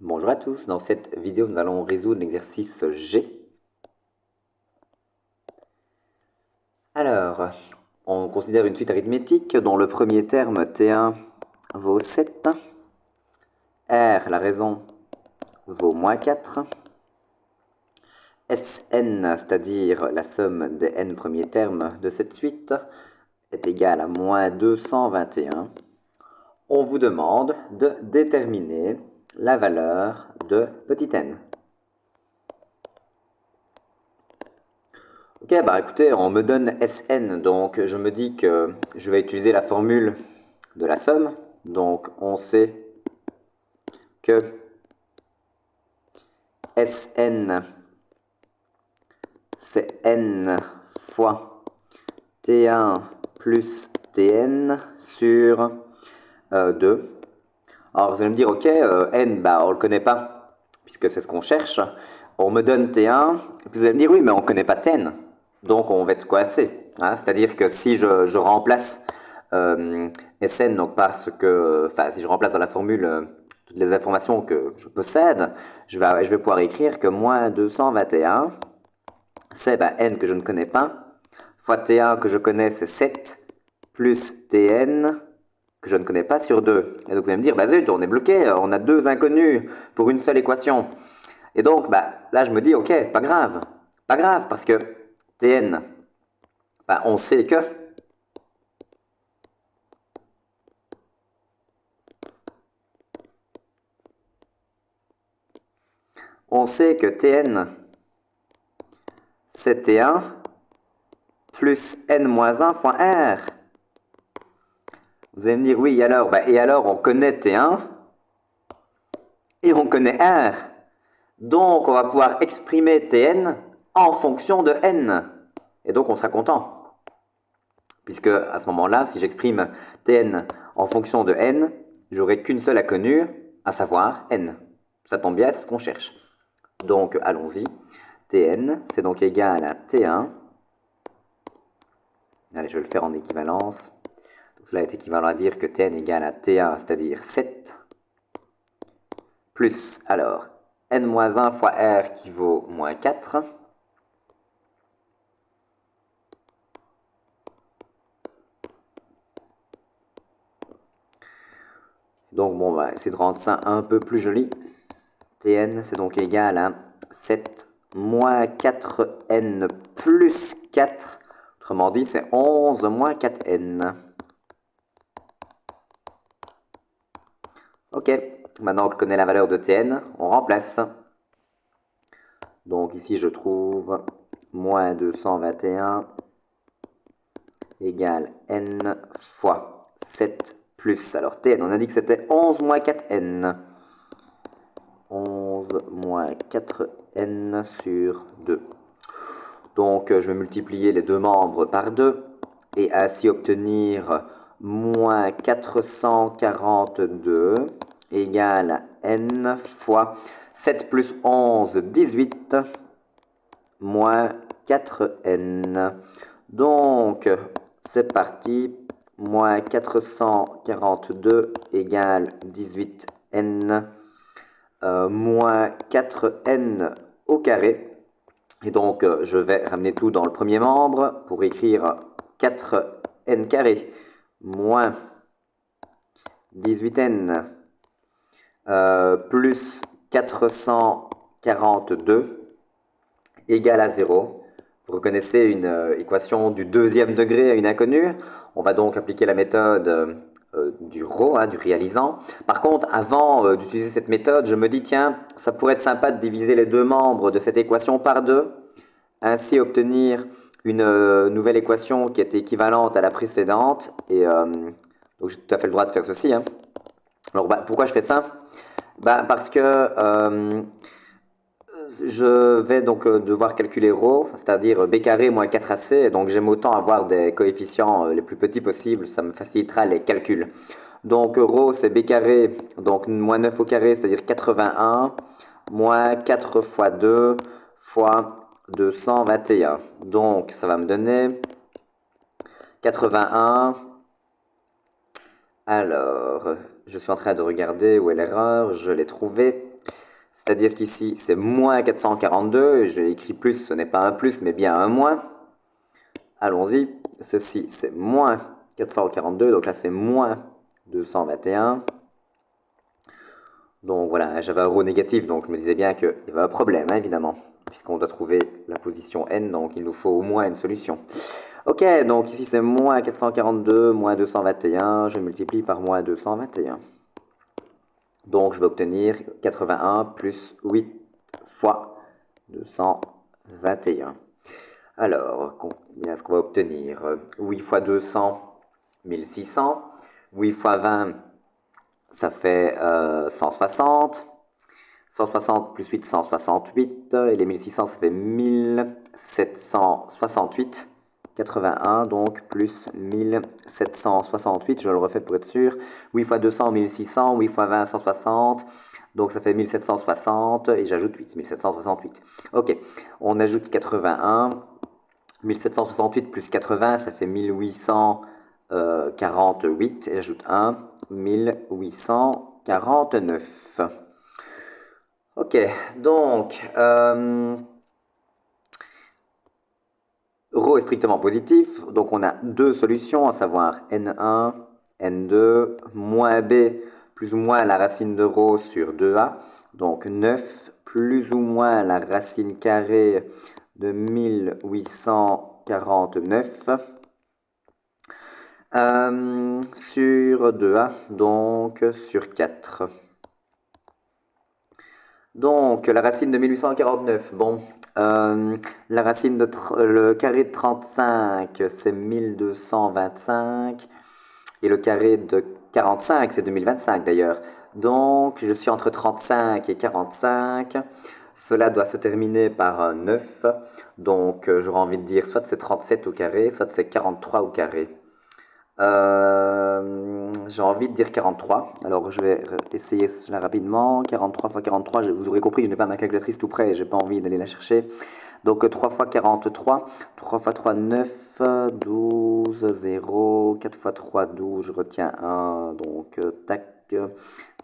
Bonjour à tous, dans cette vidéo nous allons résoudre l'exercice G. Alors, on considère une suite arithmétique dont le premier terme T1 vaut 7, R, la raison, vaut moins 4, Sn, c'est-à-dire la somme des n premiers termes de cette suite, est égale à moins 221. On vous demande de déterminer la valeur de petit n. Ok, bah écoutez, on me donne Sn, donc je me dis que je vais utiliser la formule de la somme. Donc on sait que Sn, c'est n fois T1 plus Tn sur 2. Alors vous allez me dire, ok, n, bah on le connaît pas, puisque c'est ce qu'on cherche. On me donne T1, vous allez me dire, oui, mais on connaît pas Tn. Donc on va être coincé. Hein, c'est-à-dire que si je remplace Sn, donc parce que, enfin, si je remplace dans la formule toutes les informations que je possède, je vais pouvoir écrire que moins 221, c'est bah, n que je ne connais pas, fois T1 que je connais, c'est 7, plus Tn que je ne connais pas sur 2. Et donc vous allez me dire, bah zut, on est bloqué, on a deux inconnus pour une seule équation. Et donc, bah, là je me dis, ok, pas grave, parce que Tn, bah, on sait que Tn, c'est T1 plus n-1 fois R. Vous allez me dire, oui, alors, bah, et alors on connaît T1 et on connaît R. Donc on va pouvoir exprimer Tn en fonction de n. Et donc on sera content. Puisque à ce moment-là, si j'exprime Tn en fonction de n, j'aurai qu'une seule inconnue, à savoir n. Ça tombe bien, c'est ce qu'on cherche. Donc allons-y. Tn, c'est donc égal à T1. Allez, je vais le faire en équivalence. Donc cela est équivalent à dire que Tn égale à T1, c'est-à-dire 7, plus, alors, n-1 fois R qui vaut moins 4. Donc bon, on va essayer de rendre ça un peu plus joli. Tn, c'est donc égal à 7 moins 4n plus 4. Autrement dit, c'est 11 moins 4n. Ok, maintenant que je connais la valeur de Tn, on remplace. Donc ici, je trouve moins 221 égale n fois 7 plus. Alors Tn, on a dit que c'était 11 moins 4n. 11 moins 4n sur 2. Donc je vais multiplier les deux membres par 2 et ainsi obtenir moins 442 égale n fois 7 plus 11, 18, moins 4n. Donc c'est parti, moins 442 égale 18n. Moins 4n au carré. Et donc, je vais ramener tout dans le premier membre pour écrire 4n carré moins 18n plus 442 égale à 0. Vous reconnaissez une équation du deuxième degré à une inconnue. On va donc appliquer la méthode du ρ, hein, du réalisant. Par contre, avant d'utiliser cette méthode, je me dis, tiens, ça pourrait être sympa de diviser les deux membres de cette équation par 2, ainsi obtenir une nouvelle équation qui est équivalente à la précédente. Et donc j'ai tout à fait le droit de faire ceci. Hein. Alors bah, pourquoi je fais ça? Bah, parce que je vais donc devoir calculer ρ, c'est-à-dire b carré moins 4ac, donc j'aime autant avoir des coefficients les plus petits possibles, ça me facilitera les calculs. Donc ρ c'est b carré, donc moins 9 au carré, c'est-à-dire 81, moins 4 fois 2 fois 221. Donc ça va me donner 81. Alors, je suis en train de regarder où est l'erreur, je l'ai trouvée. C'est-à-dire qu'ici, c'est moins 442. J'ai écrit plus, ce n'est pas un plus, mais bien un moins. Allons-y. Ceci, c'est moins 442. Donc là, c'est moins 221. Donc voilà, j'avais un rho négatif, donc je me disais bien qu'il y avait un problème, hein, évidemment. Puisqu'on doit trouver la position n, donc il nous faut au moins une solution. Ok, donc ici c'est moins 442, moins 221. Je multiplie par moins 221. Donc je vais obtenir 81 plus 8 fois 221. Alors, combien est-ce qu'on va obtenir? 8 fois 200, 1600. 8 fois 20, ça fait 160. 160 plus 8, 168. Et les 1600, ça fait 1768. 81, donc, plus 1768. Je le refais pour être sûr. 8 fois 200, 1600. 8 fois 20, 160. Donc, ça fait 1760. Et j'ajoute 8, 1768. Ok, on ajoute 81. 1768 plus 80, ça fait 1848. Et j'ajoute 1, 1849. Ok, donc, ρ est strictement positif, donc on a deux solutions, à savoir n1, n2, moins b, plus ou moins la racine de ρ sur 2a, donc 9, plus ou moins la racine carrée de 1849, sur 2a, donc sur 4. Donc, la racine de 1849, bon, la racine de le carré de 35, c'est 1225, et le carré de 45, c'est 2025 d'ailleurs. Donc, je suis entre 35 et 45, cela doit se terminer par un 9, donc j'aurais envie de dire soit c'est 37 au carré, soit c'est 43 au carré. J'ai envie de dire 43. Alors je vais essayer cela rapidement. 43 fois 43, vous aurez compris que je n'ai pas ma calculatrice tout près et je n'ai pas envie d'aller la chercher. Donc 3 fois 43, 3 fois 3, 9, 12, 0, 4 fois 3, 12, je retiens 1. Donc tac,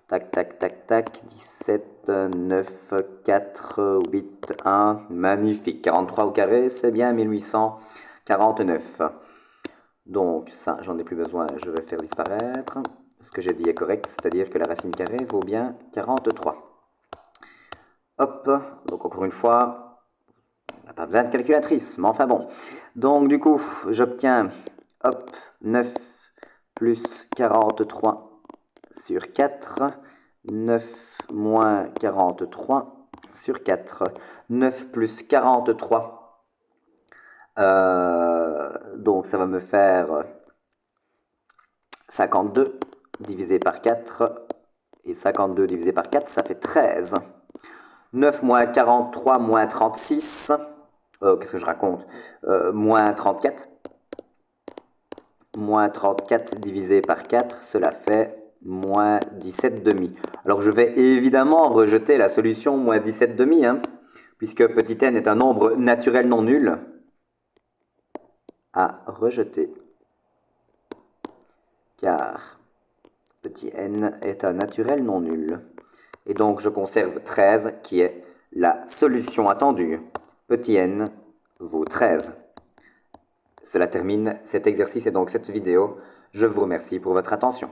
tac, tac, tac, tac, 17, 9, 4, 8, 1. Magnifique. 43 au carré, c'est bien 1849. Donc ça, j'en ai plus besoin, je vais faire disparaître. Ce que j'ai dit est correct, c'est-à-dire que la racine carrée vaut bien 43. Hop, donc encore une fois, on n'a pas besoin de calculatrice, mais enfin bon. Donc du coup, j'obtiens, hop, 9 plus 43 sur 4, 9 moins 43 sur 4, 9 plus 43. Donc ça va me faire 52 divisé par 4, et 52 divisé par 4, ça fait 13. 9 moins 43 moins 36, qu'est-ce que je raconte, moins 34. Moins 34 divisé par 4, cela fait moins 17 demi. Alors je vais évidemment rejeter la solution moins 17 demi, hein, puisque petit n est un nombre naturel non nul. À rejeter, car petit n est un naturel non nul. Et donc je conserve 13 qui est la solution attendue. Petit n vaut 13. Cela termine cet exercice et donc cette vidéo. Je vous remercie pour votre attention.